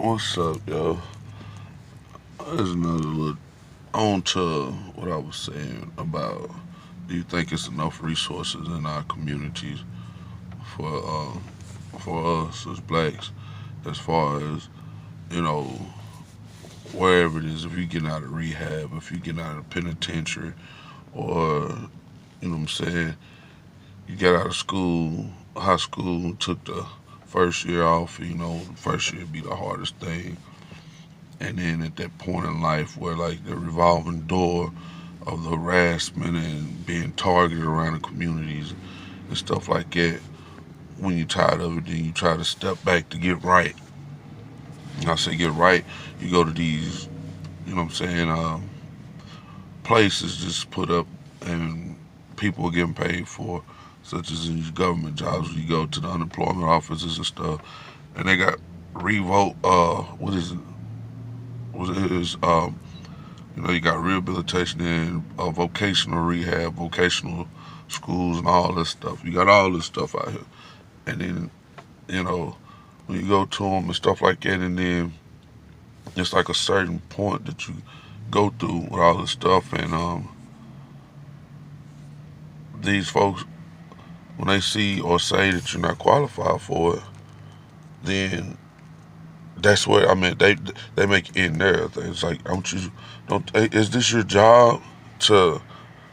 What's up, yo? There's another look on to what I was saying about do you think it's enough resources in our communities for us as blacks as far as, you know, wherever it is, if you get out of rehab, if you get out of penitentiary, or you know what I'm saying, you get out of school, high school, took the first year off, the first year be the hardest thing. And then at that point in life where like the revolving door of the harassment and being targeted around the communities and stuff like that, when you're tired of it, then you try to step back to get right. And I say get right, you go to these, you know what I'm saying, places just put up and people are getting paid for, such as in these government jobs. You go to the unemployment offices and stuff, and they got revolt. What is it? What it is? You got rehabilitation and vocational rehab, vocational schools, and all this stuff. You got all this stuff out here, and then you know when you go to them and stuff like that, and then it's like a certain point that you go through with all this stuff, and these folks when they see or say that you're not qualified for it, then that's what I mean. They make it in there. It's like, don't is this your job to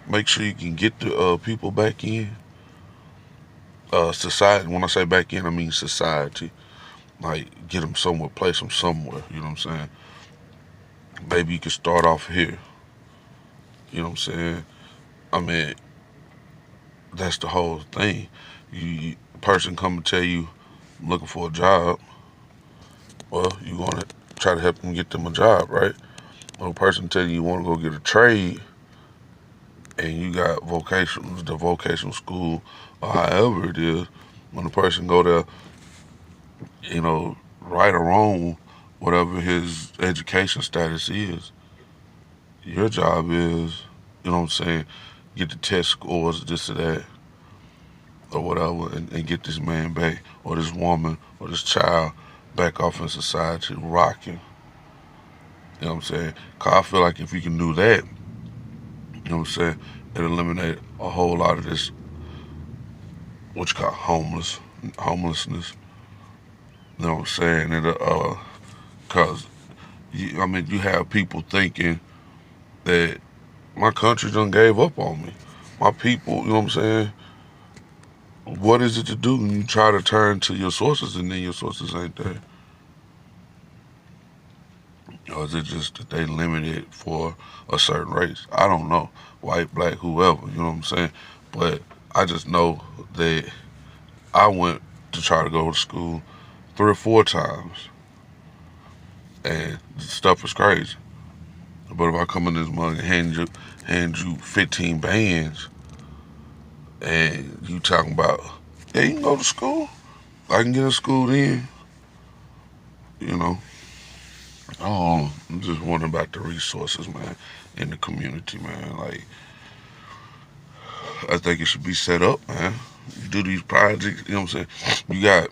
make sure you can get the people back in society? When I say back in, I mean society. Like get them somewhere, place them somewhere. You know what I'm saying? Maybe you can start off here. You know what I'm saying? I mean, that's the whole thing. A person come and tell you, I'm looking for a job. Well, you want to try to help them get them a job, right? Or a person tell you want to go get a trade, and you got the vocational school, or however it is. When a person go there, right or wrong, whatever his education status is, your job is, you know what I'm saying, get the test scores, this or that, or whatever, and get this man back, or this woman, or this child back off in society, rocking. You know what I'm saying? Cause I feel like if you can do that, you know what I'm saying, it eliminate a whole lot of this, what you call homelessness. You know what I'm saying? Cause you have people thinking that my country done gave up on me. My people, you know what I'm saying? What is it to do when you try to turn to your sources and then your sources ain't there? Or is it just that they limit it for a certain race? I don't know. White, black, whoever, you know what I'm saying? But I just know that I went to try to go to school 3 or 4 times, and the stuff is crazy. But if I come in this mug and hand you 15 bands, and you talking about, yeah, you can go to school. I can get in school then, you know. Oh, I'm just wondering about the resources, man, in the community, man. Like, I think it should be set up, man. You do these projects, you know what I'm saying?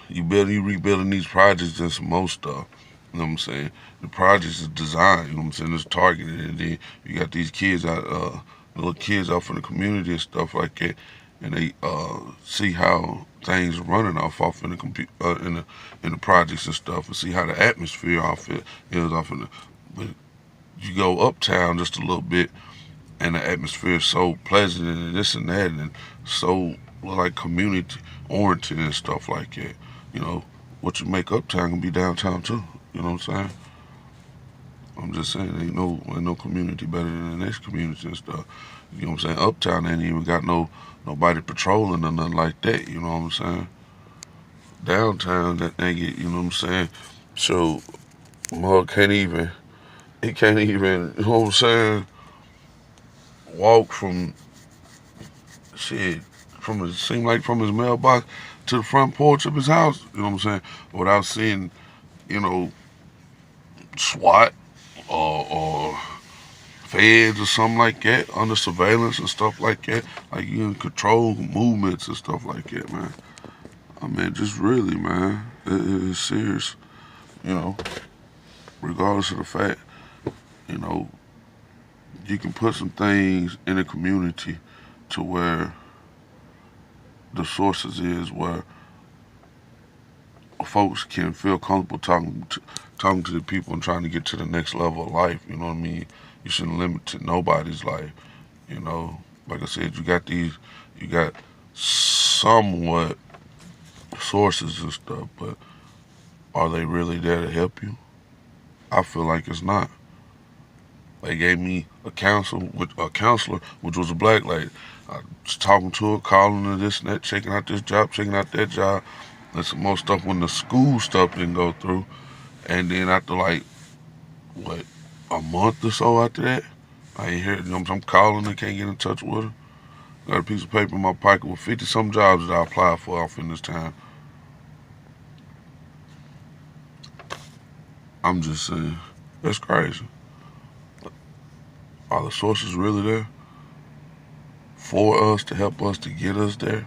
You rebuilding these projects and some more stuff. You know what I'm saying? The projects is designed, you know what I'm saying? It's targeted, and then you got these kids little kids out from the community and stuff like that, and they see how things are running off in the in the projects and stuff, and see how the atmosphere off it is off in the. But you go uptown just a little bit, and the atmosphere is so pleasant and this and that, and so like community oriented and stuff like that. You know, what you make uptown can be downtown too. You know what I'm saying? I'm just saying, ain't no community better than the next community and stuff. You know what I'm saying? Uptown ain't even got nobody patrolling or nothing like that. You know what I'm saying? Downtown, that ain't get. You know what I'm saying? So, mug can't even. He can't even. You know what I'm saying? Walk from shit from his seem like from his mailbox to the front porch of his house. You know what I'm saying? Without seeing, you know, SWAT or feds or something like that under surveillance and stuff like that. Like you can control movements and stuff like that, man. I mean, just really, man, it's serious. You know, regardless of the fact, you know, you can put some things in a community to where the sources is where folks can feel comfortable talking to the people and trying to get to the next level of life. You know what I mean? You shouldn't limit to nobody's life. You know, like I said, you got somewhat sources and stuff, but are they really there to help you? I feel like it's not. They gave me a counselor, which was a black lady. I was talking to her, calling her this and that, checking out this job, checking out that job, and some more stuff when the school stuff didn't go through. And then after like what a month or so after that, I ain't heard. I'm calling her, can't get in touch with her. Got a piece of paper in my pocket with 50 some jobs that I applied for off in this town. I'm just saying, that's crazy. Are the sources really there for us to help us to get us there?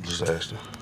Just ask her.